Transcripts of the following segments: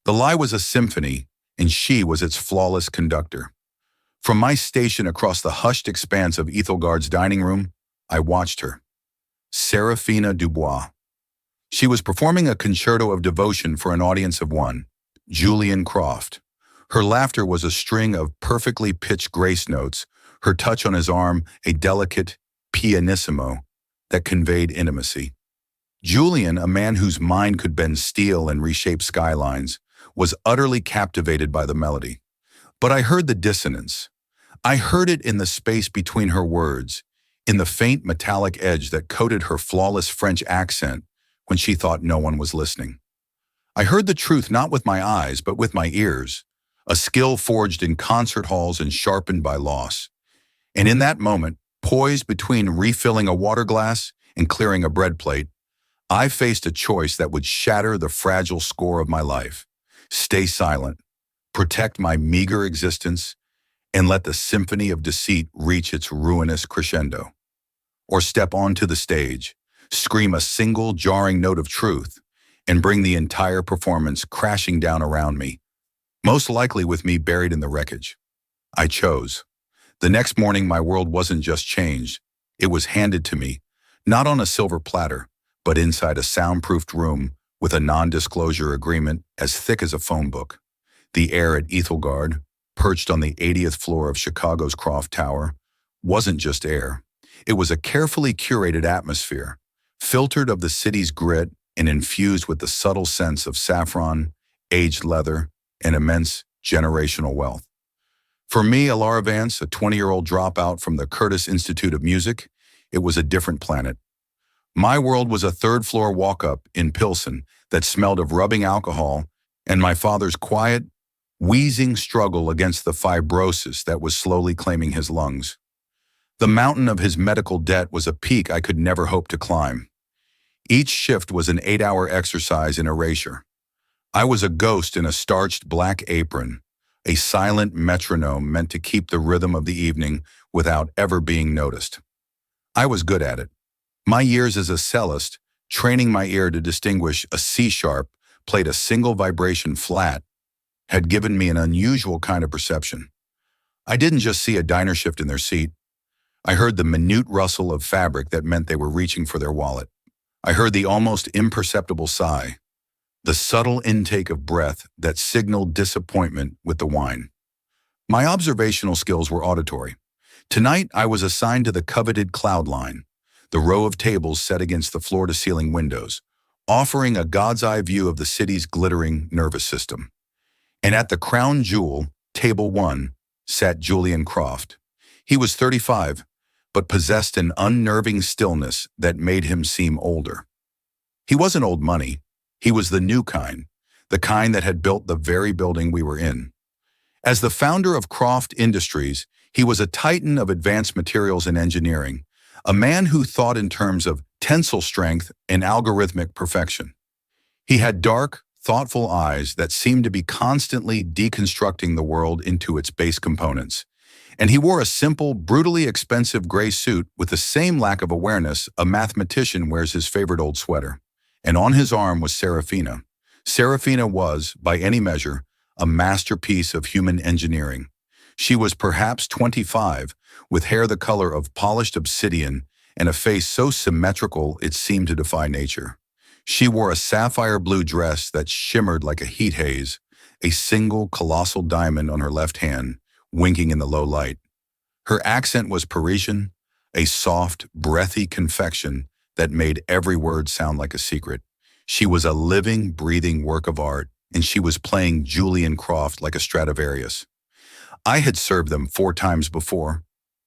The lie was a symphony, and she was its flawless conductor. From my station across the hushed expanse of Ethelgard's dining room, I watched her. Serafina Dubois. She was performing a concerto of devotion for an audience of one, Julian Croft. Her laughter was a string of perfectly pitched grace notes, her touch on his arm a delicate pianissimo that conveyed intimacy. Julian, a man whose mind could bend steel and reshape skylines, was utterly captivated by the melody. But I heard the dissonance. I heard it in the space between her words, in the faint metallic edge that coated her flawless French accent when she thought no one was listening. I heard the truth not with my eyes, but with my ears, a skill forged in concert halls and sharpened by loss. And in that moment, poised between refilling a water glass and clearing a bread plate, I faced a choice that would shatter the fragile score of my life. Stay silent, protect my meager existence, and let the symphony of deceit reach its ruinous crescendo. Or step onto the stage, scream a single jarring note of truth, and bring the entire performance crashing down around me, most likely with me buried in the wreckage. I chose. The next morning, my world wasn't just changed. It was handed to me, not on a silver platter, but inside a soundproofed room with a non-disclosure agreement as thick as a phone book. The air at Ethelgard, perched on the 80th floor of Chicago's Croft Tower, wasn't just air. It was a carefully curated atmosphere, filtered of the city's grit and infused with the subtle sense of saffron, aged leather, and immense generational wealth. For me, Alara Vance, a 20-year-old dropout from the Curtis Institute of Music, it was a different planet. My world was a third-floor walk-up in Pilsen that smelled of rubbing alcohol and my father's quiet, wheezing struggle against the fibrosis that was slowly claiming his lungs. The mountain of his medical debt was a peak I could never hope to climb. Each shift was an 8-hour exercise in erasure. I was a ghost in a starched black apron, a silent metronome meant to keep the rhythm of the evening without ever being noticed. I was good at it. My years as a cellist, training my ear to distinguish a C-sharp played a single vibration flat, had given me an unusual kind of perception. I didn't just see a diner shift in their seat. I heard the minute rustle of fabric that meant they were reaching for their wallet. I heard the almost imperceptible sigh, the subtle intake of breath that signaled disappointment with the wine. My observational skills were auditory. Tonight, I was assigned to the coveted cloud line, the row of tables set against the floor-to-ceiling windows, offering a god's-eye view of the city's glittering nervous system. And at the crown jewel, table 1, sat Julian Croft. He was 35, but possessed an unnerving stillness that made him seem older. He wasn't old money. He was the new kind, the kind that had built the very building we were in. As the founder of Croft Industries, he was a titan of advanced materials and engineering, a man who thought in terms of tensile strength and algorithmic perfection. He had dark, thoughtful eyes that seemed to be constantly deconstructing the world into its base components. And he wore a simple, brutally expensive gray suit with the same lack of awareness a mathematician wears his favorite old sweater. And on his arm was Serafina. Serafina was, by any measure, a masterpiece of human engineering. She was perhaps 25, with hair the color of polished obsidian and a face so symmetrical it seemed to defy nature. She wore a sapphire blue dress that shimmered like a heat haze, a single colossal diamond on her left hand, winking in the low light. Her accent was Parisian, a soft, breathy confection that made every word sound like a secret. She was a living, breathing work of art, and she was playing Julian Croft like a Stradivarius. I had served them 4 times before.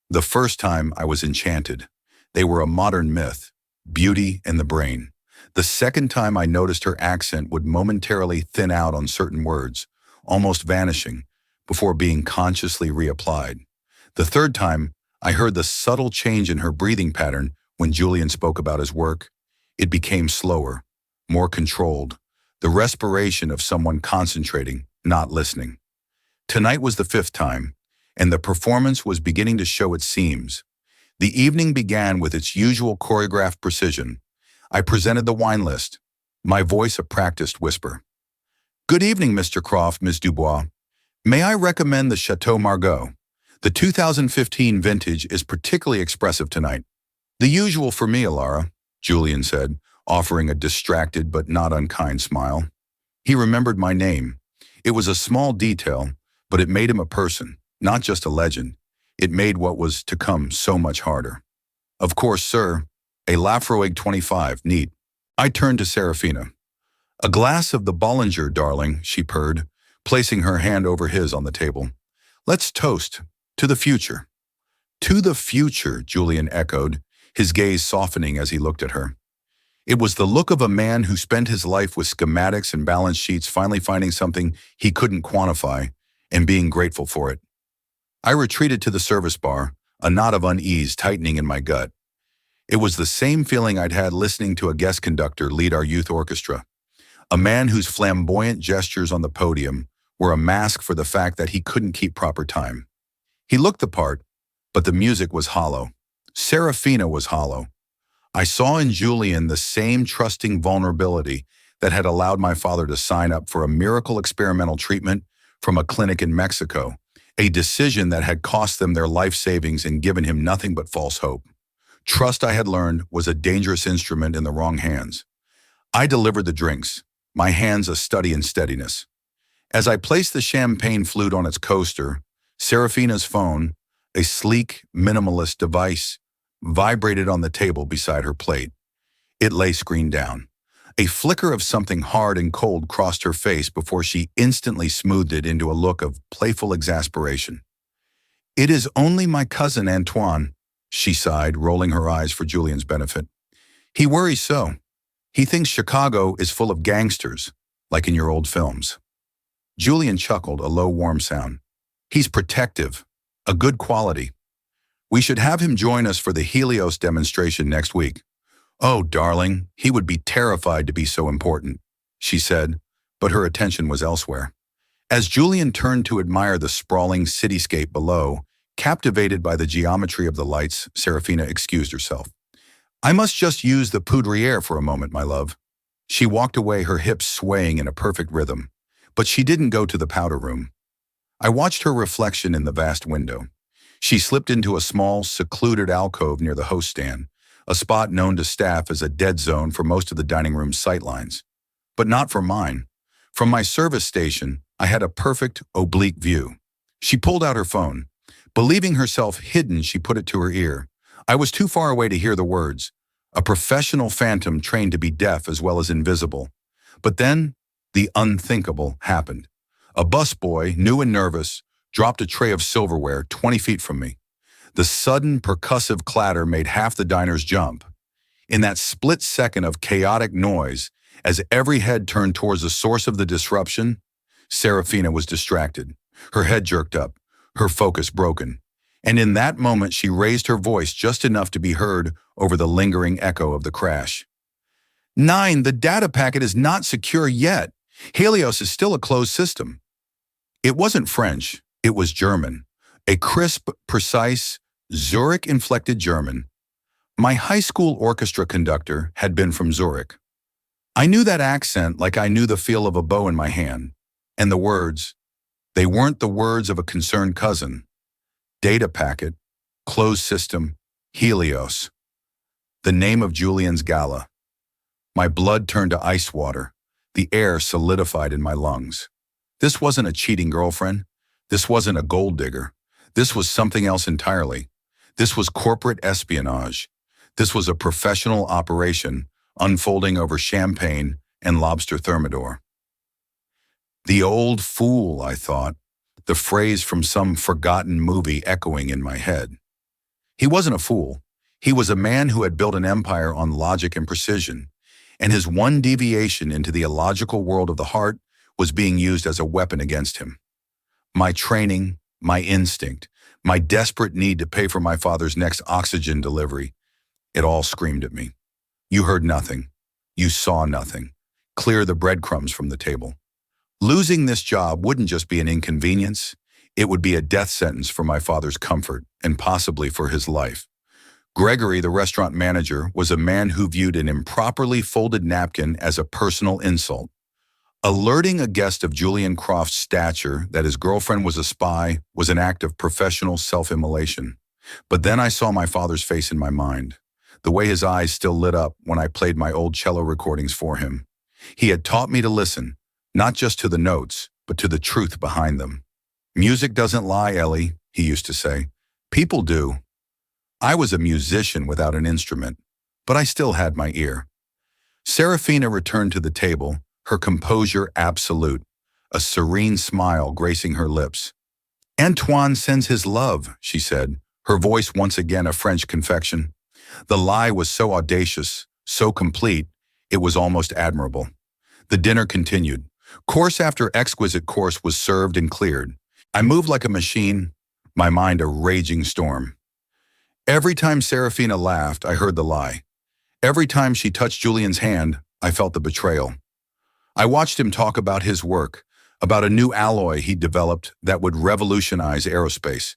The first time I was enchanted. They were a modern myth, beauty and the brain. The second time I noticed her accent would momentarily thin out on certain words, almost vanishing, before being consciously reapplied. The third time, I heard the subtle change in her breathing pattern when Julian spoke about his work. It became slower, more controlled, the respiration of someone concentrating, not listening. Tonight was the 5th time, and the performance was beginning to show its seams. The evening began with its usual choreographed precision. I presented the wine list, my voice a practiced whisper. Good evening, Mr. Croft, Miss Dubois. May I recommend the Chateau Margaux? The 2015 vintage is particularly expressive tonight. The usual for me, Alara, Julian said, offering a distracted but not unkind smile. He remembered my name. It was a small detail, but it made him a person, not just a legend. It made what was to come so much harder. Of course, sir. A Lafroig 25, neat. I turned to Serafina. A glass of the Bollinger, darling, she purred, placing her hand over his on the table. Let's toast. To the future. To the future, Julian echoed, his gaze softening as he looked at her. It was the look of a man who spent his life with schematics and balance sheets, finally finding something he couldn't quantify and being grateful for it. I retreated to the service bar, a knot of unease tightening in my gut. It was the same feeling I'd had listening to a guest conductor lead our youth orchestra, a man whose flamboyant gestures on the podium were a mask for the fact that he couldn't keep proper time. He looked the part, but the music was hollow. Serafina was hollow. I saw in Julian the same trusting vulnerability that had allowed my father to sign up for a miracle experimental treatment from a clinic in Mexico, a decision that had cost them their life savings and given him nothing but false hope. Trust, I had learned, was a dangerous instrument in the wrong hands. I delivered the drinks, my hands a study in steadiness. As I placed the champagne flute on its coaster, Serafina's phone, a sleek, minimalist device, vibrated on the table beside her plate. It lay screen down. A flicker of something hard and cold crossed her face before she instantly smoothed it into a look of playful exasperation. It is only my cousin Antoine, she sighed, rolling her eyes for Julian's benefit. He worries so. He thinks Chicago is full of gangsters, like in your old films. Julian chuckled, a low, warm sound. He's protective, a good quality. We should have him join us for the Helios demonstration next week. Oh, darling, he would be terrified to be so important, she said, but her attention was elsewhere. As Julian turned to admire the sprawling cityscape below, captivated by the geometry of the lights, Serafina excused herself. I must just use the poudriere for a moment, my love. She walked away, her hips swaying in a perfect rhythm, but she didn't go to the powder room. I watched her reflection in the vast window. She slipped into a small, secluded alcove near the host stand, a spot known to staff as a dead zone for most of the dining room's sightlines. But not for mine. From my service station, I had a perfect, oblique view. She pulled out her phone. Believing herself hidden, she put it to her ear. I was too far away to hear the words, a professional phantom trained to be deaf as well as invisible. But then, the unthinkable happened. A busboy, new and nervous, dropped a tray of silverware 20 feet from me. The sudden percussive clatter made half the diners jump. In that split second of chaotic noise, as every head turned towards the source of the disruption, Serafina was distracted. Her head jerked up, her focus broken. And in that moment, she raised her voice just enough to be heard over the lingering echo of the crash. 9, the data packet is not secure yet. Helios is still a closed system. It wasn't French, it was German. A crisp, precise, Zurich-inflected German. My high school orchestra conductor had been from Zurich. I knew that accent like I knew the feel of a bow in my hand. And the words, they weren't the words of a concerned cousin. Data packet, closed system, Helios. The name of Julian's gala. My blood turned to ice water. The air solidified in my lungs. This wasn't a cheating girlfriend. This wasn't a gold digger. This was something else entirely. This was corporate espionage. This was a professional operation unfolding over champagne and lobster thermidor. The old fool, I thought, the phrase from some forgotten movie echoing in my head. He wasn't a fool. He was a man who had built an empire on logic and precision, and his one deviation into the illogical world of the heart was being used as a weapon against him. My training, my instinct, my desperate need to pay for my father's next oxygen delivery, it all screamed at me. You heard nothing. You saw nothing. Clear the breadcrumbs from the table. Losing this job wouldn't just be an inconvenience, it would be a death sentence for my father's comfort and possibly for his life. Gregory, the restaurant manager, was a man who viewed an improperly folded napkin as a personal insult. Alerting a guest of Julian Croft's stature that his girlfriend was a spy was an act of professional self-immolation. But then I saw my father's face in my mind, the way his eyes still lit up when I played my old cello recordings for him. He had taught me to listen, not just to the notes, but to the truth behind them. Music doesn't lie, Ellie, he used to say. People do. I was a musician without an instrument, but I still had my ear. Serafina returned to the table, her composure absolute, a serene smile gracing her lips. Antoine sends his love, she said, her voice once again a French confection. The lie was so audacious, so complete, it was almost admirable. The dinner continued. Course after exquisite course was served and cleared. I moved like a machine, my mind a raging storm. Every time Serafina laughed, I heard the lie. Every time she touched Julian's hand, I felt the betrayal. I watched him talk about his work, about a new alloy he'd developed that would revolutionize aerospace.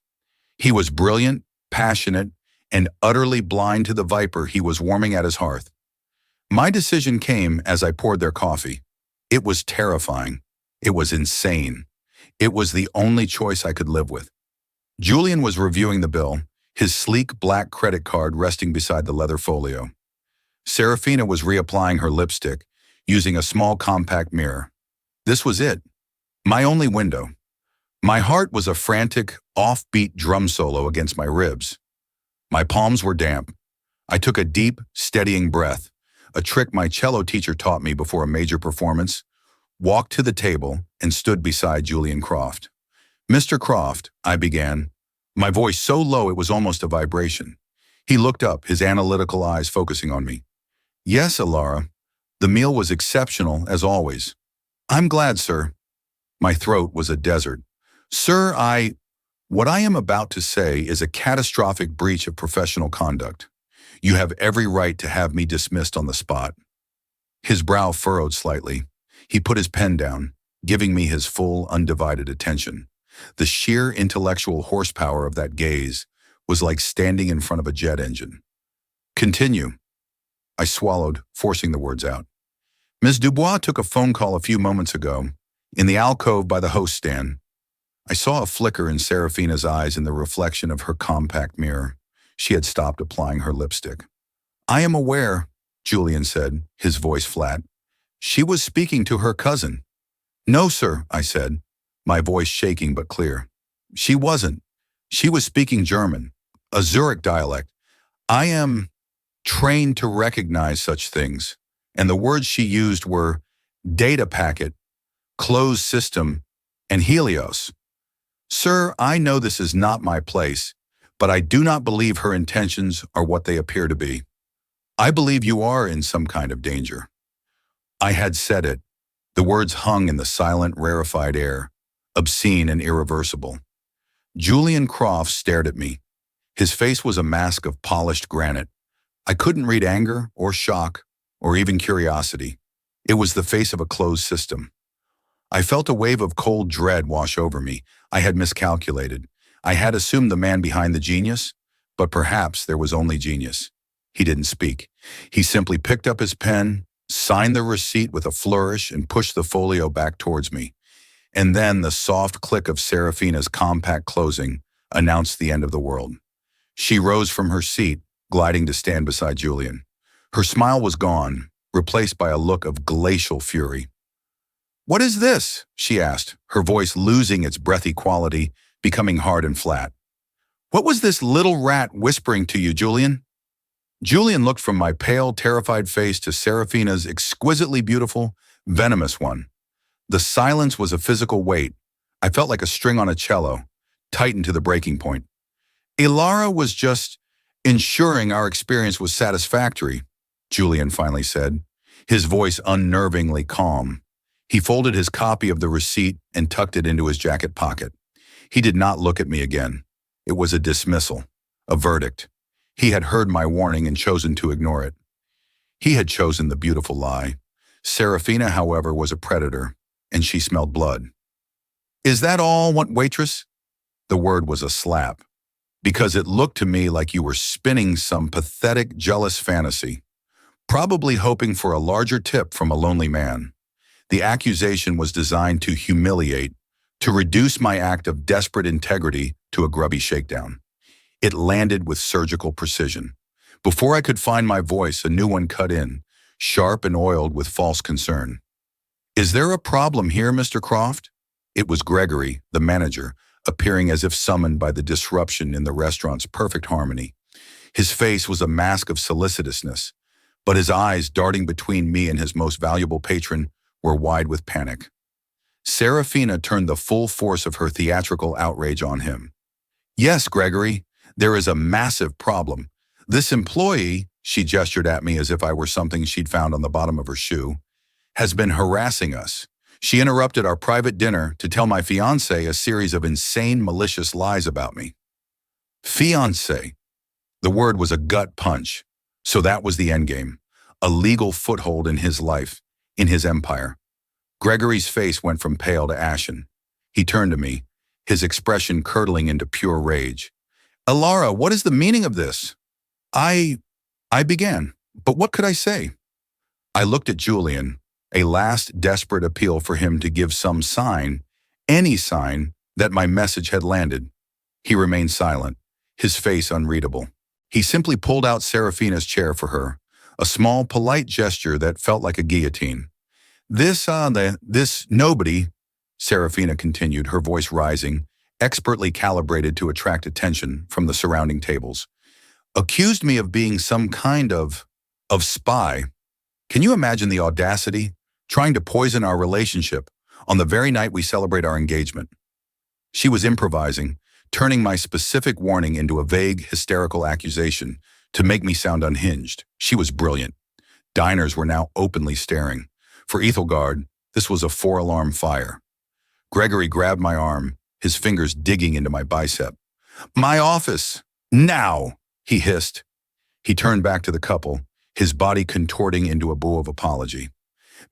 He was brilliant, passionate, and utterly blind to the viper he was warming at his hearth. My decision came as I poured their coffee. It was terrifying. It was insane. It was the only choice I could live with. Julian was reviewing the bill, his sleek black credit card resting beside the leather folio. Serafina was reapplying her lipstick, using a small compact mirror. This was it. My only window. My heart was a frantic, offbeat drum solo against my ribs. My palms were damp. I took a deep, steadying breath, a trick my cello teacher taught me before a major performance, walked to the table, and stood beside Julian Croft. Mr. Croft, I began, my voice so low it was almost a vibration. He looked up, his analytical eyes focusing on me. Yes, Alara. The meal was exceptional, as always. I'm glad, sir. My throat was a desert. Sir, what I am about to say is a catastrophic breach of professional conduct. You have every right to have me dismissed on the spot. His brow furrowed slightly. He put his pen down, giving me his full, undivided attention. The sheer intellectual horsepower of that gaze was like standing in front of a jet engine. Continue. I swallowed, forcing the words out. Ms. Dubois took a phone call a few moments ago, in the alcove by the host stand. I saw a flicker in Serafina's eyes in the reflection of her compact mirror. She had stopped applying her lipstick. I am aware, Julian said, his voice flat. She was speaking to her cousin. No, sir, I said, my voice shaking but clear. She wasn't. She was speaking German, a Zurich dialect. I am trained to recognize such things, and the words she used were data packet, closed system, and Helios. Sir, I know this is not my place, but I do not believe her intentions are what they appear to be. I believe you are in some kind of danger. I had said it. The words hung in the silent, rarefied air, obscene and irreversible. Julian Croft stared at me. His face was a mask of polished granite. I couldn't read anger or shock or even curiosity. It was the face of a closed system. I felt a wave of cold dread wash over me. I had miscalculated. I had assumed the man behind the genius, but perhaps there was only genius. He didn't speak. He simply picked up his pen, signed the receipt with a flourish, and pushed the folio back towards me. And then the soft click of Serafina's compact closing announced the end of the world. She rose from her seat, gliding to stand beside Julian. Her smile was gone, replaced by a look of glacial fury. What is this? She asked, her voice losing its breathy quality, becoming hard and flat. What was this little rat whispering to you, Julian? Julian looked from my pale, terrified face to Serafina's exquisitely beautiful, venomous one. The silence was a physical weight. I felt like a string on a cello, tightened to the breaking point. Ilara was just ensuring our experience was satisfactory, Julian finally said, his voice unnervingly calm. He folded his copy of the receipt and tucked it into his jacket pocket. He did not look at me again. It was a dismissal, a verdict. He had heard my warning and chosen to ignore it. He had chosen the beautiful lie. Serafina, however, was a predator, and she smelled blood. Is that all, waitress? The word was a slap, because it looked to me like you were spinning some pathetic, jealous fantasy, probably hoping for a larger tip from a lonely man. The accusation was designed to humiliate, to reduce my act of desperate integrity to a grubby shakedown. It landed with surgical precision. Before I could find my voice, a new one cut in, sharp and oiled with false concern. "Is there a problem here, Mr. Croft?" It was Gregory, the manager, appearing as if summoned by the disruption in the restaurant's perfect harmony. His face was a mask of solicitousness, but his eyes, darting between me and his most valuable patron, were wide with panic. Serafina turned the full force of her theatrical outrage on him. "Yes, Gregory, there is a massive problem. This employee," she gestured at me as if I were something she'd found on the bottom of her shoe, "has been harassing us. She interrupted our private dinner to tell my fiancé a series of insane, malicious lies about me." Fiancé. The word was a gut punch. So that was the endgame. A legal foothold in his life, in his empire. Gregory's face went from pale to ashen. He turned to me, his expression curdling into pure rage. "Alara, what is the meaning of this?" I began, but what could I say? I looked at Julian, a last desperate appeal for him to give some sign, any sign, that my message had landed. He remained silent, his face unreadable. He simply pulled out Serafina's chair for her, a small, polite gesture that felt like a guillotine. This nobody," Serafina continued, her voice rising, expertly calibrated to attract attention from the surrounding tables, "accused me of being some kind of spy. Can you imagine the audacity? Trying to poison our relationship on the very night we celebrate our engagement." She was improvising, turning my specific warning into a vague, hysterical accusation to make me sound unhinged. She was brilliant. Diners were now openly staring. For Ethelgard, this was a 4-alarm fire. Gregory grabbed my arm, his fingers digging into my bicep. "My office! Now!" he hissed. He turned back to the couple, his body contorting into a bow of apology.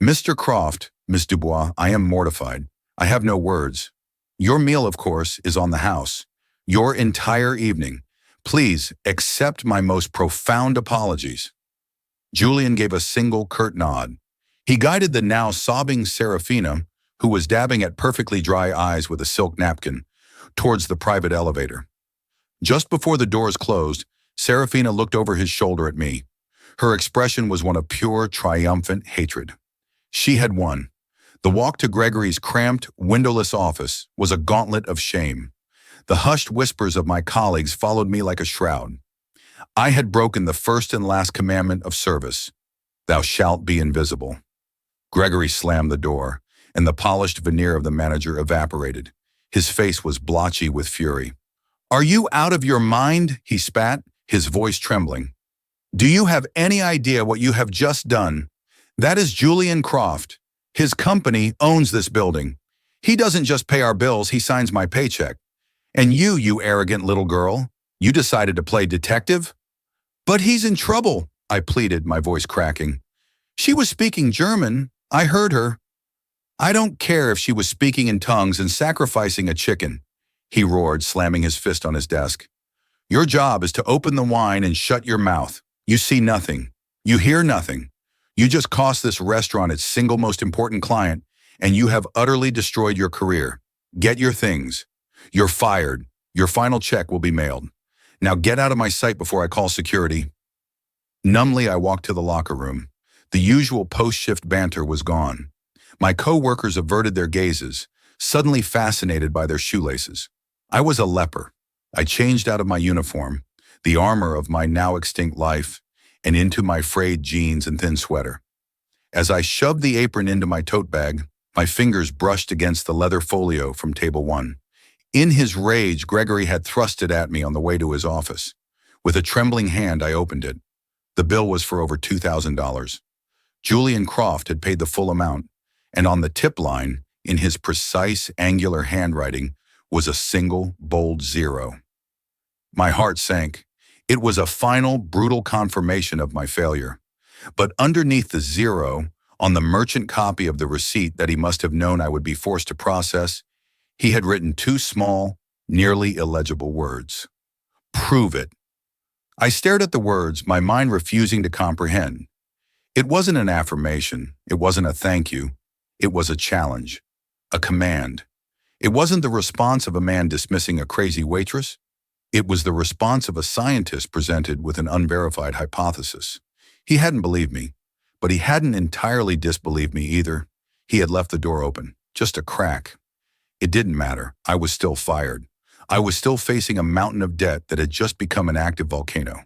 "Mr. Croft, Miss Dubois, I am mortified. I have no words. Your meal, of course, is on the house. Your entire evening. Please accept my most profound apologies." Julian gave a single curt nod. He guided the now sobbing Serafina, who was dabbing at perfectly dry eyes with a silk napkin, towards the private elevator. Just before the doors closed, Serafina looked over his shoulder at me. Her expression was one of pure, triumphant hatred. She had won. The walk to Gregory's cramped, windowless office was a gauntlet of shame. The hushed whispers of my colleagues followed me like a shroud. I had broken the first and last commandment of service. "Thou shalt be invisible." Gregory slammed the door, and the polished veneer of the manager evaporated. His face was blotchy with fury. "Are you out of your mind?" he spat, his voice trembling. "Do you have any idea what you have just done? That is Julian Croft. His company owns this building. He doesn't just pay our bills, he signs my paycheck. And you arrogant little girl, you decided to play detective?" "But he's in trouble," I pleaded, my voice cracking. "She was speaking German. I heard her." "I don't care if she was speaking in tongues and sacrificing a chicken," he roared, slamming his fist on his desk. "Your job is to open the wine and shut your mouth. You see nothing. You hear nothing. You just cost this restaurant its single most important client, and you have utterly destroyed your career. Get your things. You're fired. Your final check will be mailed. Now get out of my sight before I call security." Numbly, I walked to the locker room. The usual post-shift banter was gone. My co-workers averted their gazes, suddenly fascinated by their shoelaces. I was a leper. I changed out of my uniform, the armor of my now extinct life, and into my frayed jeans and thin sweater. As I shoved the apron into my tote bag, my fingers brushed against the leather folio from table 1. In his rage, Gregory had thrust it at me on the way to his office. With a trembling hand, I opened it. The bill was for over $2,000. Julian Croft had paid the full amount, and on the tip line, in his precise, angular handwriting, was a single, bold 0. My heart sank. It was a final, brutal confirmation of my failure. But underneath the 0, on the merchant copy of the receipt that he must have known I would be forced to process, he had written 2 small, nearly illegible words. "Prove it." I stared at the words, my mind refusing to comprehend. It wasn't an affirmation. It wasn't a thank you. It was a challenge, a command. It wasn't the response of a man dismissing a crazy waitress. It was the response of a scientist presented with an unverified hypothesis. He hadn't believed me, but he hadn't entirely disbelieved me either. He had left the door open, just a crack. It didn't matter. I was still fired. I was still facing a mountain of debt that had just become an active volcano.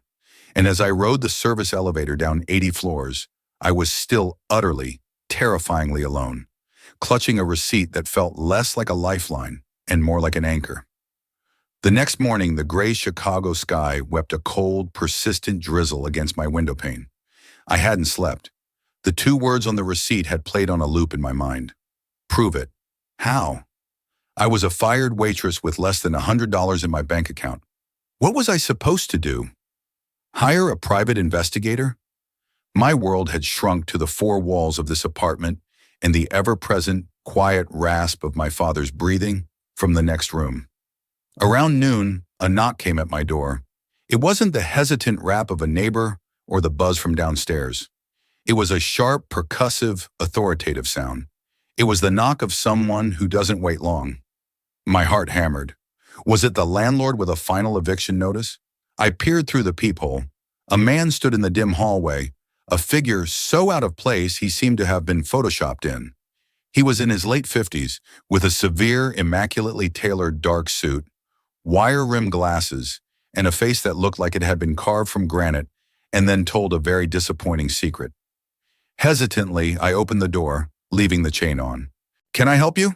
And as I rode the service elevator down 80 floors, I was still utterly, terrifyingly alone, clutching a receipt that felt less like a lifeline and more like an anchor. The next morning, the gray Chicago sky wept a cold, persistent drizzle against my windowpane. I hadn't slept. The two words on the receipt had played on a loop in my mind. Prove it. How? I was a fired waitress with less than $100 in my bank account. What was I supposed to do? Hire a private investigator? My world had shrunk to the four walls of this apartment and the ever-present, quiet rasp of my father's breathing from the next room. Around noon, a knock came at my door. It wasn't the hesitant rap of a neighbor or the buzz from downstairs. It was a sharp, percussive, authoritative sound. It was the knock of someone who doesn't wait long. My heart hammered. Was it the landlord with a final eviction notice? I peered through the peephole. A man stood in the dim hallway, a figure so out of place he seemed to have been photoshopped in. He was in his late 50s, with a severe, immaculately tailored dark suit, wire-rimmed glasses, and a face that looked like it had been carved from granite and then told a very disappointing secret. Hesitantly, I opened the door, leaving the chain on. "Can I help you?"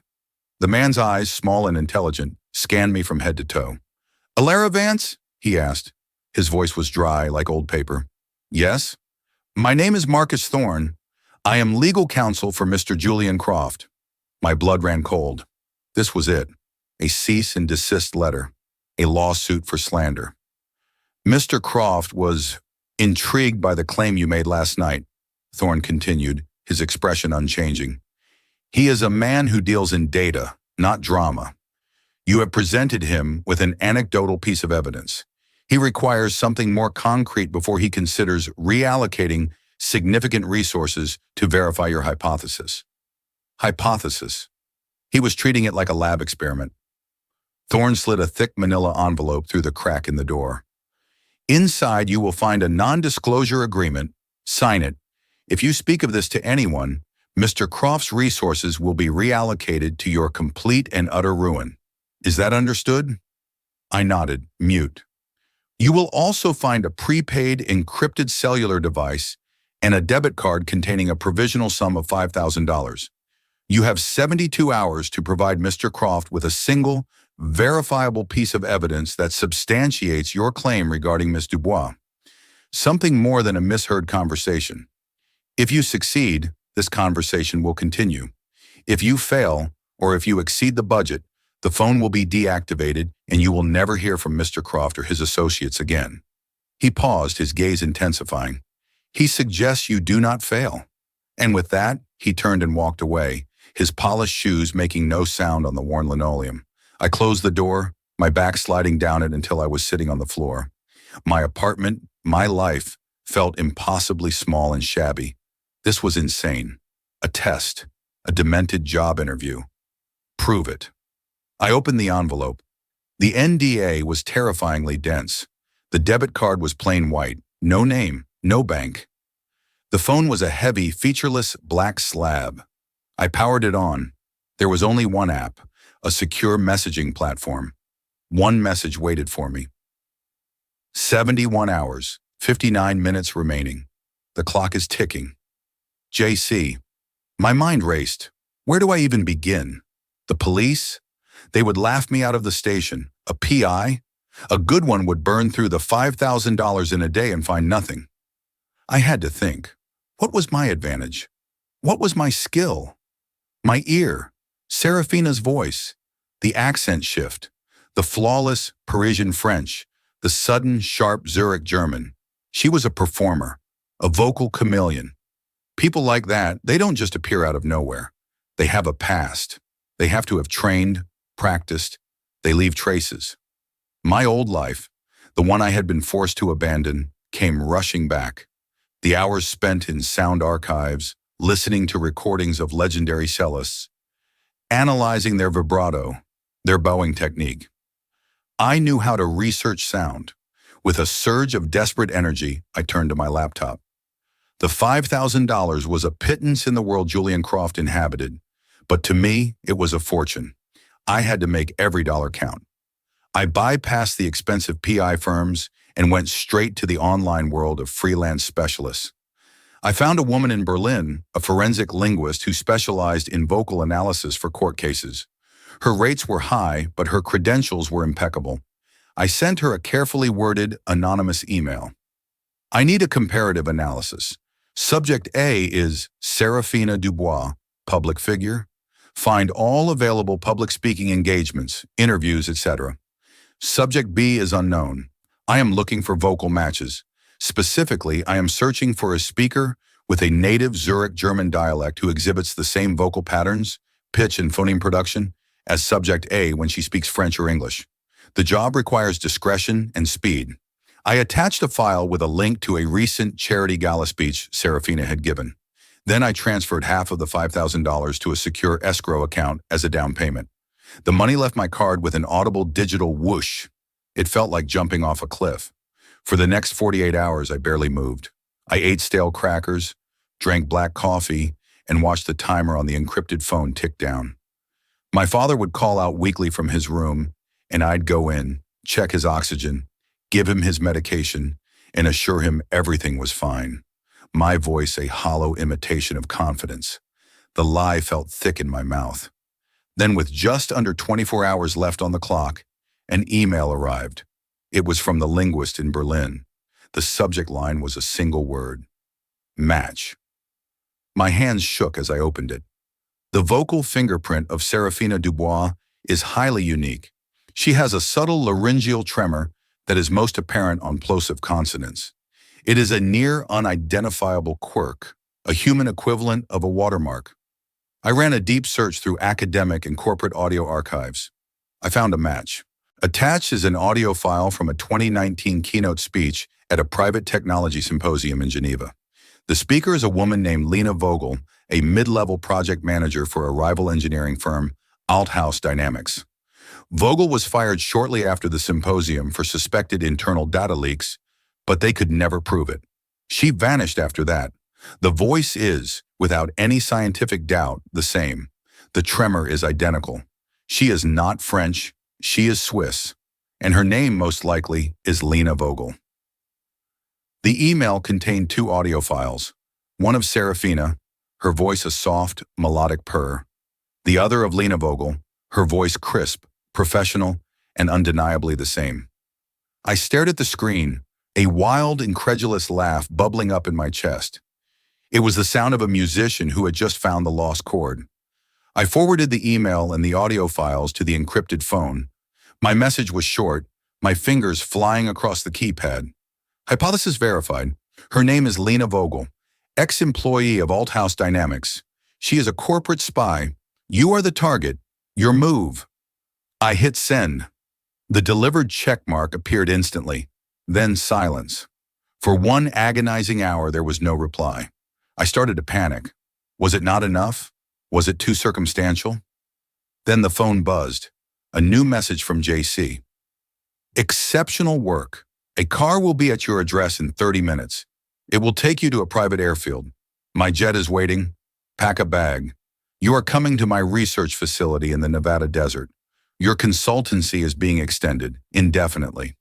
The man's eyes, small and intelligent, scanned me from head to toe. "Alara Vance?" he asked. His voice was dry, like old paper. "Yes? My name is Marcus Thorne. I am legal counsel for Mr. Julian Croft." My blood ran cold. This was it. A cease and desist letter. A lawsuit for slander. "Mr. Croft was intrigued by the claim you made last night," Thorne continued, his expression unchanging. "He is a man who deals in data, not drama. You have presented him with an anecdotal piece of evidence. He requires something more concrete before he considers reallocating significant resources to verify your hypothesis." Hypothesis. He was treating it like a lab experiment. Thorne slid a thick manila envelope through the crack in the door. "Inside, you will find a non-disclosure agreement. Sign it. If you speak of this to anyone, Mr. Croft's resources will be reallocated to your complete and utter ruin. Is that understood?" I nodded, mute. "You will also find a prepaid encrypted cellular device and a debit card containing a provisional sum of $5,000. You have 72 hours to provide Mr. Croft with a single, verifiable piece of evidence that substantiates your claim regarding Miss Dubois. Something more than a misheard conversation. If you succeed, this conversation will continue. If you fail, or if you exceed the budget, the phone will be deactivated and you will never hear from Mr. Croft or his associates again." He paused, his gaze intensifying. "He suggests you do not fail." And with that, he turned and walked away, his polished shoes making no sound on the worn linoleum. I closed the door, my back sliding down it until I was sitting on the floor. My apartment, my life, felt impossibly small and shabby. This was insane. A test. A demented job interview. Prove it. I opened the envelope. The NDA was terrifyingly dense. The debit card was plain white. No name, no bank. The phone was a heavy, featureless black slab. I powered it on. There was only one app, a secure messaging platform. One message waited for me. 71 hours, 59 minutes remaining. The clock is ticking. JC. My mind raced. Where do I even begin? The police? They would laugh me out of the station. A PI? A good one would burn through the $5,000 in a day and find nothing. I had to think. What was my advantage? What was my skill? My ear, Serafina's voice, the accent shift, the flawless Parisian French, the sudden, sharp Zurich German. She was a performer, a vocal chameleon. People like that, they don't just appear out of nowhere. They have a past. They have to have trained, practiced. They leave traces. My old life, the one I had been forced to abandon, came rushing back. The hours spent in sound archives, listening to recordings of legendary cellists, analyzing their vibrato, their bowing technique. I knew how to research sound. With a surge of desperate energy, I turned to my laptop. The $5,000 was a pittance in the world Julian Croft inhabited, but to me, it was a fortune. I had to make every dollar count. I bypassed the expensive PI firms and went straight to the online world of freelance specialists. I found a woman in Berlin, a forensic linguist who specialized in vocal analysis for court cases. Her rates were high, but her credentials were impeccable. I sent her a carefully worded, anonymous email. I need a comparative analysis. Subject A is Serafina Dubois, public figure. Find all available public speaking engagements, interviews, etc. Subject B is unknown. I am looking for vocal matches. Specifically, I am searching for a speaker with a native Zurich German dialect who exhibits the same vocal patterns, pitch, and phoneme production as Subject A when she speaks French or English. The job requires discretion and speed. I attached a file with a link to a recent charity gala speech Serafina had given. Then I transferred half of the $5,000 to a secure escrow account as a down payment. The money left my card with an audible digital whoosh. It felt like jumping off a cliff. For the next 48 hours, I barely moved. I ate stale crackers, drank black coffee, and watched the timer on the encrypted phone tick down. My father would call out weekly from his room, and I'd go in, check his oxygen, give him his medication, and assure him everything was fine. My voice a hollow imitation of confidence. The lie felt thick in my mouth. Then, with just under 24 hours left on the clock, an email arrived. It was from the linguist in Berlin. The subject line was a single word: match. My hands shook as I opened it. The vocal fingerprint of Serafina Dubois is highly unique. She has a subtle laryngeal tremor that is most apparent on plosive consonants. It is a near unidentifiable quirk, a human equivalent of a watermark. I ran a deep search through academic and corporate audio archives. I found a match. Attached is an audio file from a 2019 keynote speech at a private technology symposium in Geneva. The speaker is a woman named Lena Vogel, a mid-level project manager for a rival engineering firm, Althaus Dynamics. Vogel was fired shortly after the symposium for suspected internal data leaks, but they could never prove it. She vanished after that. The voice is, without any scientific doubt, the same. The tremor is identical. She is not French, she is Swiss, and her name most likely is Lena Vogel. The email contained 2 audio files, one of Serafina, her voice a soft, melodic purr, the other of Lena Vogel, her voice crisp, professional, and undeniably the same. I stared at the screen, a wild, incredulous laugh bubbling up in my chest. It was the sound of a musician who had just found the lost chord. I forwarded the email and the audio files to the encrypted phone. My message was short, my fingers flying across the keypad. Hypothesis verified. Her name is Lena Vogel, ex-employee of Althaus Dynamics. She is a corporate spy. You are the target. Your move. I hit send. The delivered checkmark appeared instantly, then silence. For one agonizing hour, there was no reply. I started to panic. Was it not enough? Was it too circumstantial? Then the phone buzzed. A new message from JC. Exceptional work. A car will be at your address in 30 minutes. It will take you to a private airfield. My jet is waiting. Pack a bag. You are coming to my research facility in the Nevada desert. Your consultancy is being extended indefinitely.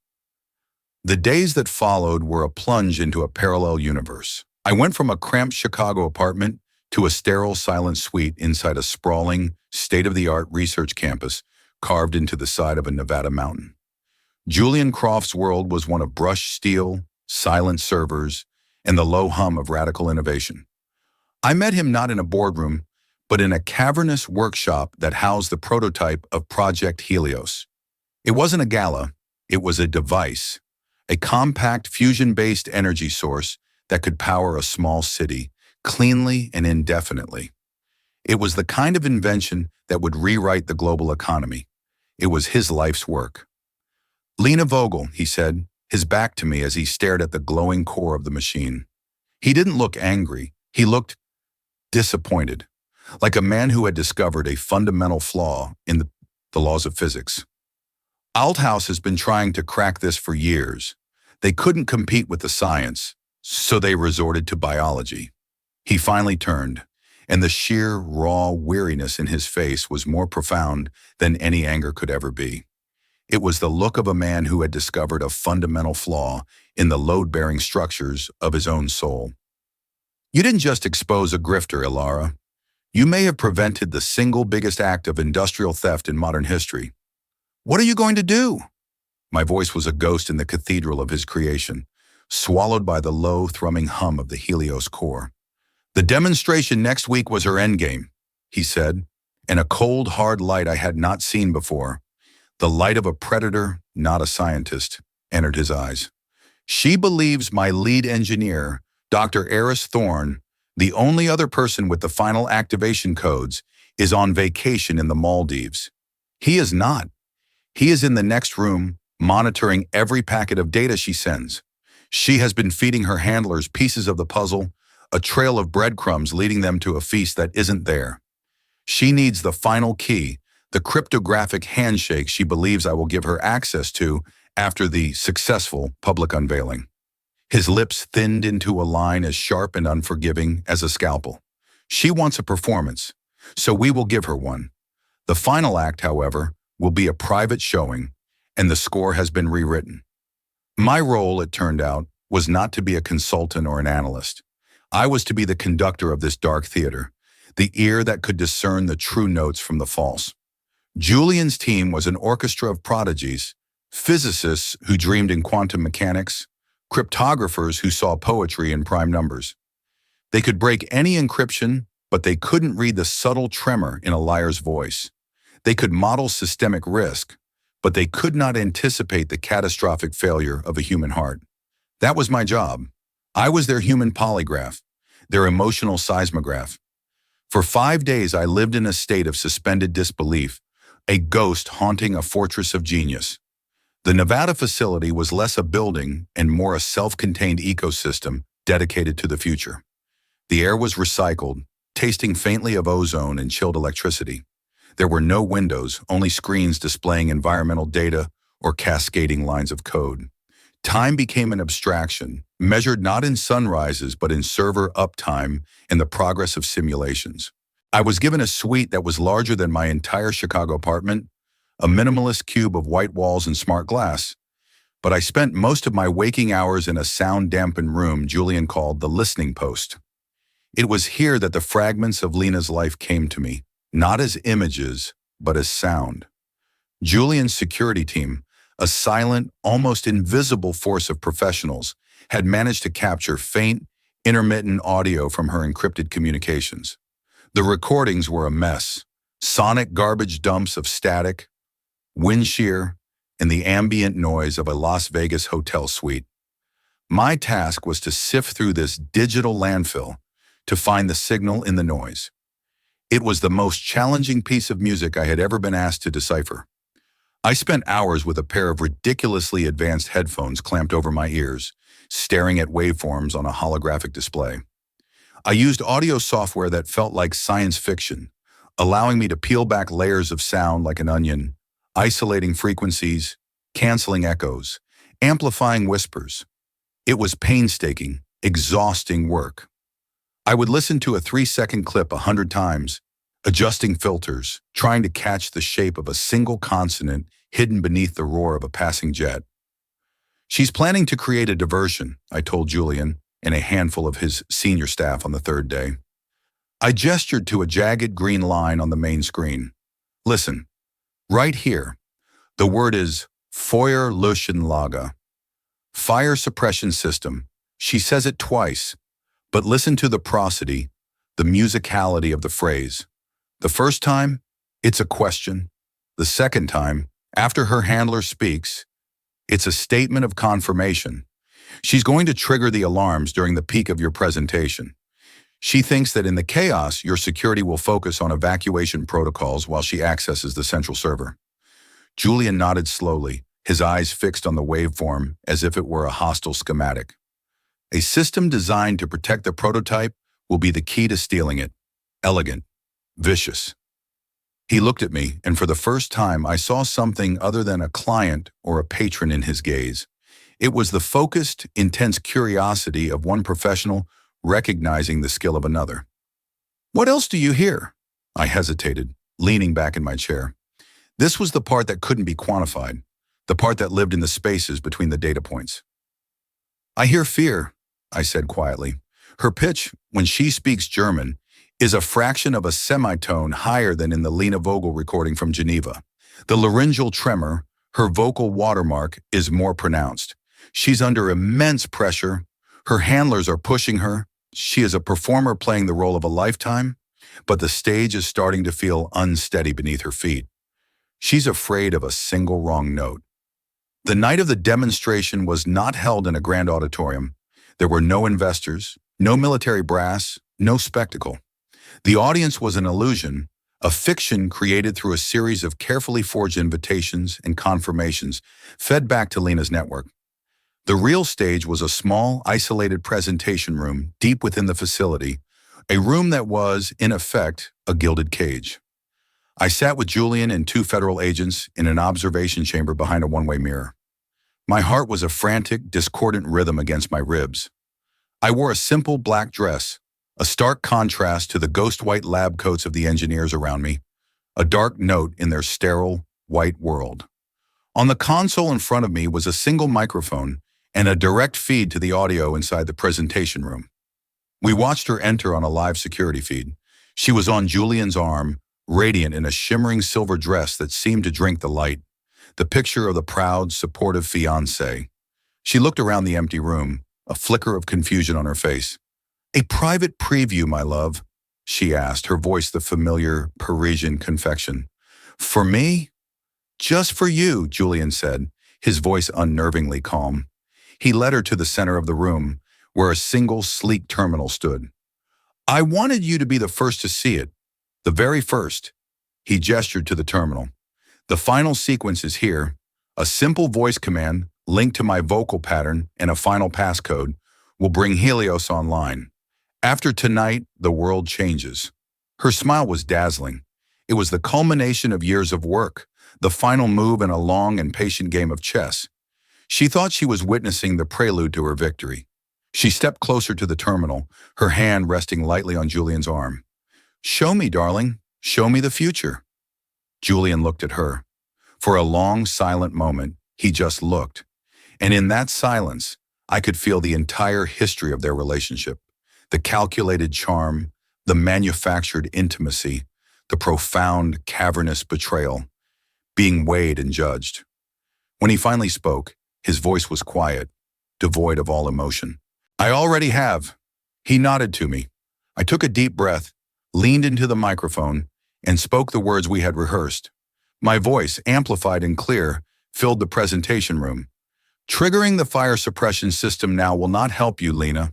The days that followed were a plunge into a parallel universe. I went from a cramped Chicago apartment to a sterile, silent suite inside a sprawling, state-of-the-art research campus carved into the side of a Nevada mountain. Julian Croft's world was one of brushed steel, silent servers, and the low hum of radical innovation. I met him not in a boardroom, but in a cavernous workshop that housed the prototype of Project Helios. It wasn't a gala, it was a device, a compact fusion-based energy source that could power a small city, cleanly and indefinitely. It was the kind of invention that would rewrite the global economy. It was his life's work. Lena Vogel, he said, his back to me as he stared at the glowing core of the machine. He didn't look angry. He looked disappointed, like a man who had discovered a fundamental flaw in the laws of physics. Althaus has been trying to crack this for years. They couldn't compete with the science, so they resorted to biology. He finally turned, and the sheer, raw weariness in his face was more profound than any anger could ever be. It was the look of a man who had discovered a fundamental flaw in the load-bearing structures of his own soul. You didn't just expose a grifter, Ilara. You may have prevented the single biggest act of industrial theft in modern history. What are you going to do? My voice was a ghost in the cathedral of his creation, swallowed by the low, thrumming hum of the Helios core. The demonstration next week was her endgame, he said, and a cold, hard light I had not seen before, the light of a predator, not a scientist, entered his eyes. She believes my lead engineer, Dr. Eris Thorne, the only other person with the final activation codes, is on vacation in the Maldives. He is not. He is in the next room, monitoring every packet of data she sends. She has been feeding her handlers pieces of the puzzle, a trail of breadcrumbs leading them to a feast that isn't there. She needs the final key, the cryptographic handshake she believes I will give her access to after the successful public unveiling. His lips thinned into a line as sharp and unforgiving as a scalpel. She wants a performance, so we will give her one. The final act, however, will be a private showing, and the score has been rewritten. My role, it turned out, was not to be a consultant or an analyst. I was to be the conductor of this dark theater, the ear that could discern the true notes from the false. Julian's team was an orchestra of prodigies, physicists who dreamed in quantum mechanics, cryptographers who saw poetry in prime numbers. They could break any encryption, but they couldn't read the subtle tremor in a liar's voice. They could model systemic risk, but they could not anticipate the catastrophic failure of a human heart. That was my job. I was their human polygraph, their emotional seismograph. For 5 days, I lived in a state of suspended disbelief, a ghost haunting a fortress of genius. The Nevada facility was less a building and more a self-contained ecosystem dedicated to the future. The air was recycled, tasting faintly of ozone and chilled electricity. There were no windows, only screens displaying environmental data or cascading lines of code. Time became an abstraction, measured not in sunrises but in server uptime and the progress of simulations. I was given a suite that was larger than my entire Chicago apartment, a minimalist cube of white walls and smart glass, but I spent most of my waking hours in a sound-dampened room Julian called the listening post. It was here that the fragments of Lena's life came to me, not as images, but as sound. Julian's security team, a silent, almost invisible force of professionals, had managed to capture faint, intermittent audio from her encrypted communications. The recordings were a mess, sonic garbage dumps of static, wind shear, and the ambient noise of a Las Vegas hotel suite. My task was to sift through this digital landfill to find the signal in the noise. It was the most challenging piece of music I had ever been asked to decipher. I spent hours with a pair of ridiculously advanced headphones clamped over my ears, staring at waveforms on a holographic display. I used audio software that felt like science fiction, allowing me to peel back layers of sound like an onion, isolating frequencies, canceling echoes, amplifying whispers. It was painstaking, exhausting work. I would listen to a 3-second clip 100 times, adjusting filters, trying to catch the shape of a single consonant hidden beneath the roar of a passing jet. She's planning to create a diversion, I told Julian and a handful of his senior staff on the third day. I gestured to a jagged green line on the main screen. Listen, right here, the word is Feuerlöschanlage, fire suppression system. She says it twice, but listen to the prosody, the musicality of the phrase. The first time, it's a question. The second time, after her handler speaks, it's a statement of confirmation. She's going to trigger the alarms during the peak of your presentation. She thinks that in the chaos, your security will focus on evacuation protocols while she accesses the central server. Julian nodded slowly, his eyes fixed on the waveform as if it were a hostile schematic. A system designed to protect the prototype will be the key to stealing it, elegant, vicious. He looked at me, and for the first time I saw something other than a client or a patron in his gaze. It was the focused, intense curiosity of one professional recognizing the skill of another. "What else do you hear?" I hesitated, leaning back in my chair. This was the part that couldn't be quantified, the part that lived in the spaces between the data points. "I hear fear," I said quietly. Her pitch, when she speaks German, is a fraction of a semitone higher than in the Lena Vogel recording from Geneva. The laryngeal tremor, her vocal watermark, is more pronounced. She's under immense pressure. Her handlers are pushing her. She is a performer playing the role of a lifetime, but the stage is starting to feel unsteady beneath her feet. She's afraid of a single wrong note. The night of the demonstration was not held in a grand auditorium. There were no investors, no military brass, no spectacle. The audience was an illusion, a fiction created through a series of carefully forged invitations and confirmations fed back to Lena's network. The real stage was a small, isolated presentation room deep within the facility, a room that was, in effect, a gilded cage. I sat with Julian and two federal agents in an observation chamber behind a one-way mirror. My heart was a frantic, discordant rhythm against my ribs. I wore a simple black dress, a stark contrast to the ghost-white lab coats of the engineers around me, a dark note in their sterile, white world. On the console in front of me was a single microphone and a direct feed to the audio inside the presentation room. We watched her enter on a live security feed. She was on Julian's arm, radiant in a shimmering silver dress that seemed to drink the light, the picture of the proud, supportive fiancé. She looked around the empty room, a flicker of confusion on her face. "A private preview, my love?" she asked, her voice the familiar Parisian confection. "For me?" "Just for you," Julian said, his voice unnervingly calm. He led her to the center of the room, where a single, sleek terminal stood. "I wanted you to be the first to see it, the very first." He gestured to the terminal. "The final sequence is here. A simple voice command, linked to my vocal pattern and a final passcode, will bring Helios online. After tonight, the world changes." Her smile was dazzling. It was the culmination of years of work, the final move in a long and patient game of chess. She thought she was witnessing the prelude to her victory. She stepped closer to the terminal, her hand resting lightly on Julian's arm. "Show me, darling. Show me the future." Julian looked at her. For a long, silent moment, he just looked. And in that silence, I could feel the entire history of their relationship. The calculated charm, the manufactured intimacy, the profound, cavernous betrayal, being weighed and judged. When he finally spoke, his voice was quiet, devoid of all emotion. "I already have." He nodded to me. I took a deep breath, leaned into the microphone, and spoke the words we had rehearsed. My voice, amplified and clear, filled the presentation room. "Triggering the fire suppression system now will not help you, Lena.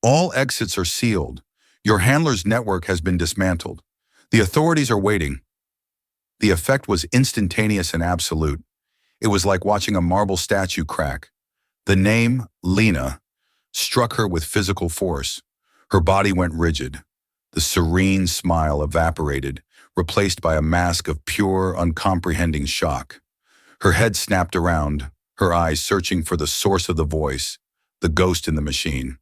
All exits are sealed. Your handler's network has been dismantled. The authorities are waiting." The effect was instantaneous and absolute. It was like watching a marble statue crack. The name, Lena, struck her with physical force. Her body went rigid. The serene smile evaporated, replaced by a mask of pure, uncomprehending shock. Her head snapped around, her eyes searching for the source of the voice, the ghost in the machine.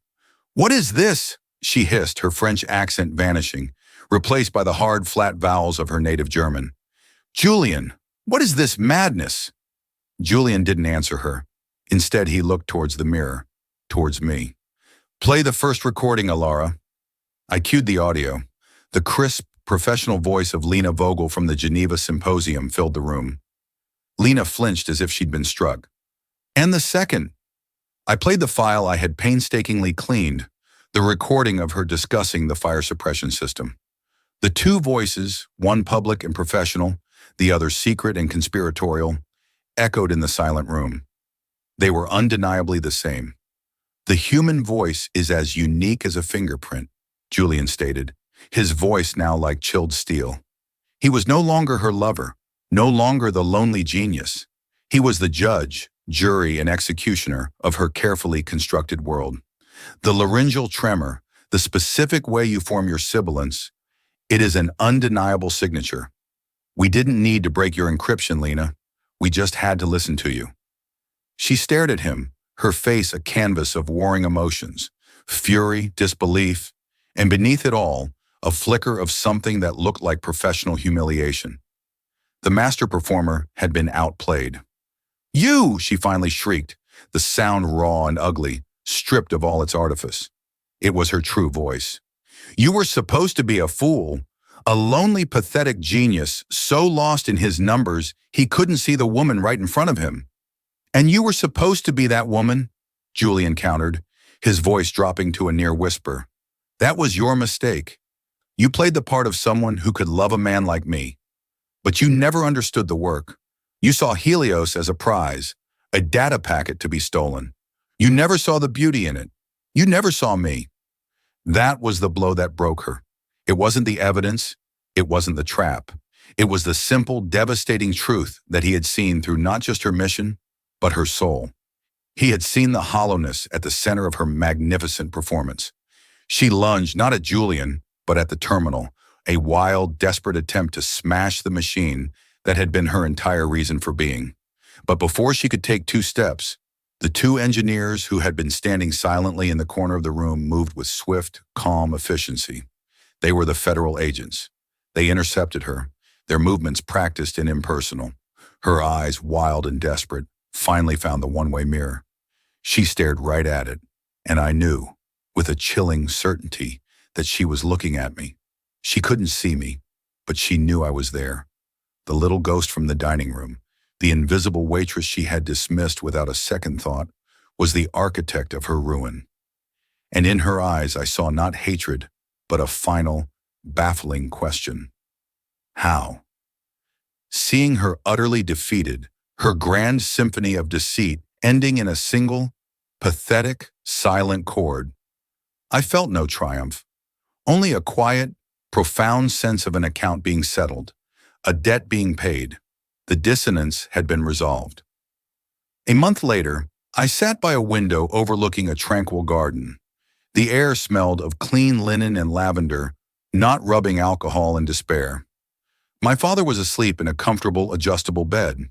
"What is this?" she hissed, her French accent vanishing, replaced by the hard, flat vowels of her native German. "Julian, what is this madness?" Julian didn't answer her. Instead, he looked towards the mirror, towards me. "Play the first recording, Alara." I cued the audio. The crisp, professional voice of Lena Vogel from the Geneva Symposium filled the room. Lena flinched as if she'd been struck. "And the second." I played the file I had painstakingly cleaned, the recording of her discussing the fire suppression system. The two voices, one public and professional, the other secret and conspiratorial, echoed in the silent room. They were undeniably the same. "The human voice is as unique as a fingerprint," Julian stated, his voice now like chilled steel. He was no longer her lover, no longer the lonely genius. He was the judge, jury, and executioner of her carefully constructed world. The laryngeal tremor, the specific way you form your sibilants, It is an undeniable signature. We didn't need to break your encryption, Lena. We just had to listen to you. She stared at him, her face a canvas of warring emotions, fury, disbelief, and beneath it all, a flicker of something that looked like professional humiliation. The master performer had been outplayed. You, she finally shrieked, the sound raw and ugly, stripped of all its artifice. It was her true voice. You were supposed to be a fool, a lonely, pathetic genius so lost in his numbers he couldn't see the woman right in front of him. And you were supposed to be that woman, Julian countered, his voice dropping to a near whisper. That was your mistake. You played the part of someone who could love a man like me. But you never understood the work. You saw Helios as a prize, a data packet to be stolen. You never saw the beauty in it. You never saw me. That was the blow that broke her. It wasn't the evidence. It wasn't the trap. It was the simple, devastating truth that he had seen through not just her mission, but her soul. He had seen the hollowness at the center of her magnificent performance. She lunged not at Julian, but at the terminal, a wild, desperate attempt to smash the machine that had been her entire reason for being. But before she could take 2 steps, the 2 engineers who had been standing silently in the corner of the room moved with swift, calm efficiency. They were the federal agents. They intercepted her, their movements practiced and impersonal. Her eyes, wild and desperate, finally found the one-way mirror. She stared right at it, and I knew, with a chilling certainty, that she was looking at me. She couldn't see me, but she knew I was there. The little ghost from the dining room, the invisible waitress she had dismissed without a second thought, was the architect of her ruin. And in her eyes I saw not hatred, but a final, baffling question. How? Seeing her utterly defeated, her grand symphony of deceit ending in a single, pathetic, silent chord, I felt no triumph, only a quiet, profound sense of an account being settled, a debt being paid. The dissonance had been resolved. A month later, I sat by a window overlooking a tranquil garden. The air smelled of clean linen and lavender, not rubbing alcohol and despair. My father was asleep in a comfortable, adjustable bed,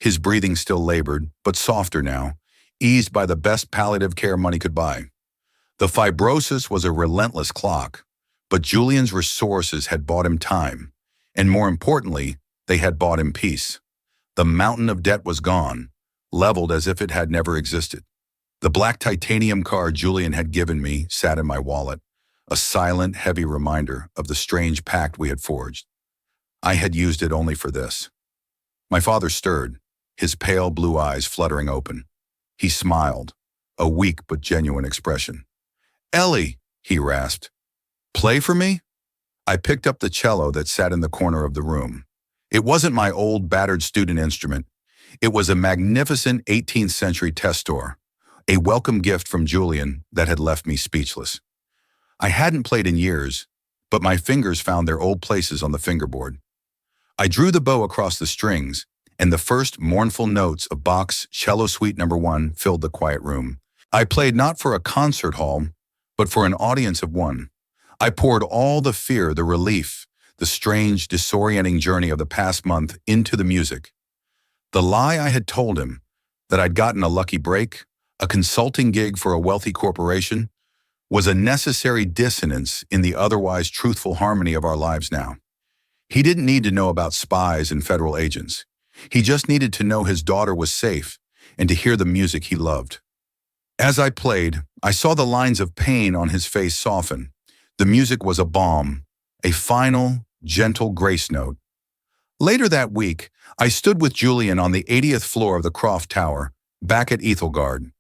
his breathing still labored, but softer now, eased by the best palliative care money could buy. The fibrosis was a relentless clock, but Julian's resources had bought him time, and more importantly, they had bought him peace. The mountain of debt was gone, leveled as if it had never existed. The black titanium card Julian had given me sat in my wallet, a silent, heavy reminder of the strange pact we had forged. I had used it only for this. My father stirred, his pale blue eyes fluttering open. He smiled, a weak but genuine expression. "Ellie," he rasped, "play for me?" I picked up the cello that sat in the corner of the room. It wasn't my old, battered student instrument. It was a magnificent 18th century testor, a welcome gift from Julian that had left me speechless. I hadn't played in years, but my fingers found their old places on the fingerboard. I drew the bow across the strings, and the first mournful notes of Bach's Cello Suite No. 1 filled the quiet room. I played not for a concert hall, but for an audience of one. I poured all the fear, the relief, the strange, disorienting journey of the past month into the music. The lie I had told him, that I'd gotten a lucky break, a consulting gig for a wealthy corporation, was a necessary dissonance in the otherwise truthful harmony of our lives now. He didn't need to know about spies and federal agents. He just needed to know his daughter was safe and to hear the music he loved. As I played, I saw the lines of pain on his face soften. The music was a balm, a final, gentle grace note. Later that week, I stood with Julian on the 80th floor of the Croft Tower, back at Ethelgard.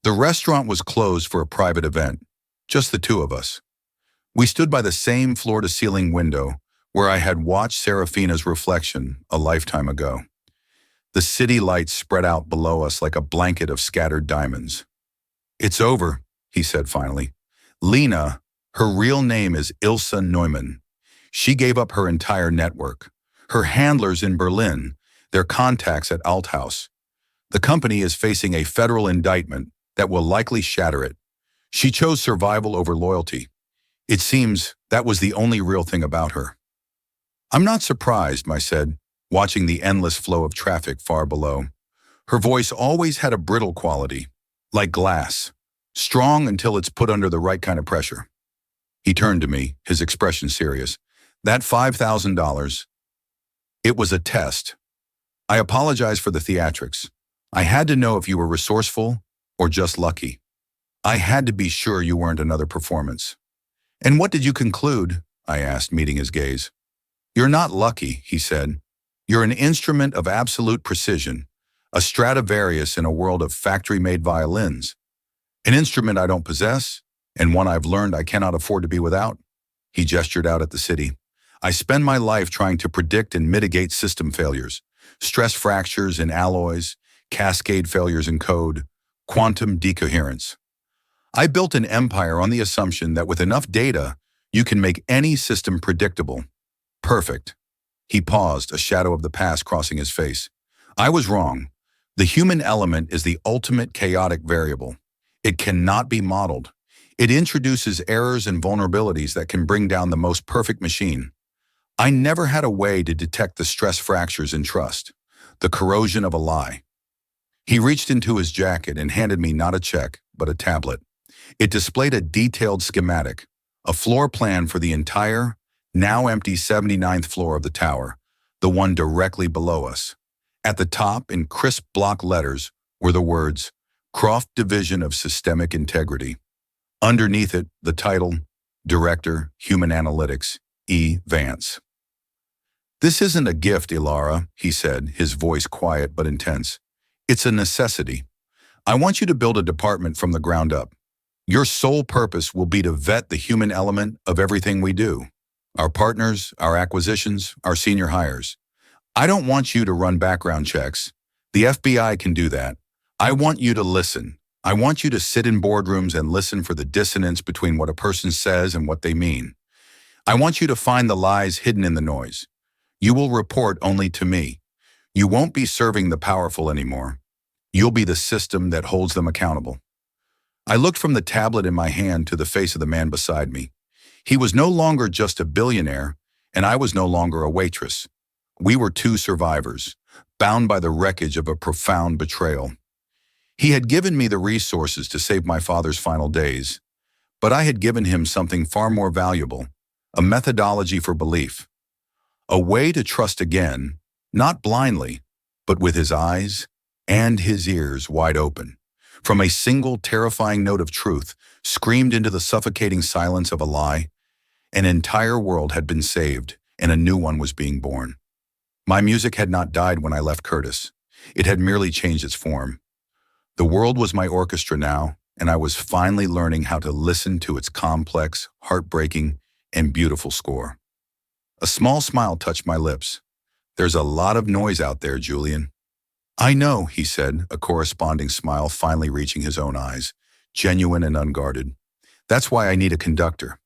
The restaurant was closed for a private event, just the 2 of us. We stood by the same floor-to-ceiling window where I had watched Serafina's reflection a lifetime ago. The city lights spread out below us like a blanket of scattered diamonds. "It's over," he said finally. "Lena, her real name is Ilse Neumann. She gave up her entire network, her handlers in Berlin, their contacts at Althaus. The company is facing a federal indictment that will likely shatter it. She chose survival over loyalty. It seems that was the only real thing about her." I'm not surprised, I said, watching the endless flow of traffic far below. Her voice always had a brittle quality, like glass, strong until it's put under the right kind of pressure. He turned to me, his expression serious. That $5,000, it was a test. I apologize for the theatrics. I had to know if you were resourceful or just lucky. I had to be sure you weren't another performance. And what did you conclude? I asked, meeting his gaze. You're not lucky, he said. You're an instrument of absolute precision, a Stradivarius in a world of factory-made violins. An instrument I don't possess, and one I've learned I cannot afford to be without. He gestured out at the city. I spend my life trying to predict and mitigate system failures, stress fractures in alloys, cascade failures in code, quantum decoherence. I built an empire on the assumption that with enough data, you can make any system predictable. Perfect. He paused, a shadow of the past crossing his face. I was wrong. The human element is the ultimate chaotic variable. It cannot be modeled. It introduces errors and vulnerabilities that can bring down the most perfect machine. I never had a way to detect the stress fractures in trust, the corrosion of a lie. He reached into his jacket and handed me not a check, but a tablet. It displayed a detailed schematic, a floor plan for the entire, now empty 79th floor of the tower, the one directly below us. At the top, in crisp block letters, were the words, Croft Division of Systemic Integrity. Underneath it, the title, Director, Human Analytics, E. Vance. This isn't a gift, Ilara, he said, his voice quiet but intense. It's a necessity. I want you to build a department from the ground up. Your sole purpose will be to vet the human element of everything we do. Our partners, our acquisitions, our senior hires. I don't want you to run background checks. The FBI can do that. I want you to listen. I want you to sit in boardrooms and listen for the dissonance between what a person says and what they mean. I want you to find the lies hidden in the noise. You will report only to me. You won't be serving the powerful anymore. You'll be the system that holds them accountable. I looked from the tablet in my hand to the face of the man beside me. He was no longer just a billionaire, and I was no longer a waitress. We were two survivors, bound by the wreckage of a profound betrayal. He had given me the resources to save my father's final days, but I had given him something far more valuable, a methodology for belief. A way to trust again, not blindly, but with his eyes and his ears wide open. From a single terrifying note of truth screamed into the suffocating silence of a lie, an entire world had been saved and a new one was being born. My music had not died when I left Curtis. It had merely changed its form. The world was my orchestra now, and I was finally learning how to listen to its complex, heartbreaking, and beautiful score. A small smile touched my lips. There's a lot of noise out there, Julian. I know, he said, a corresponding smile finally reaching his own eyes, genuine and unguarded. That's why I need a conductor.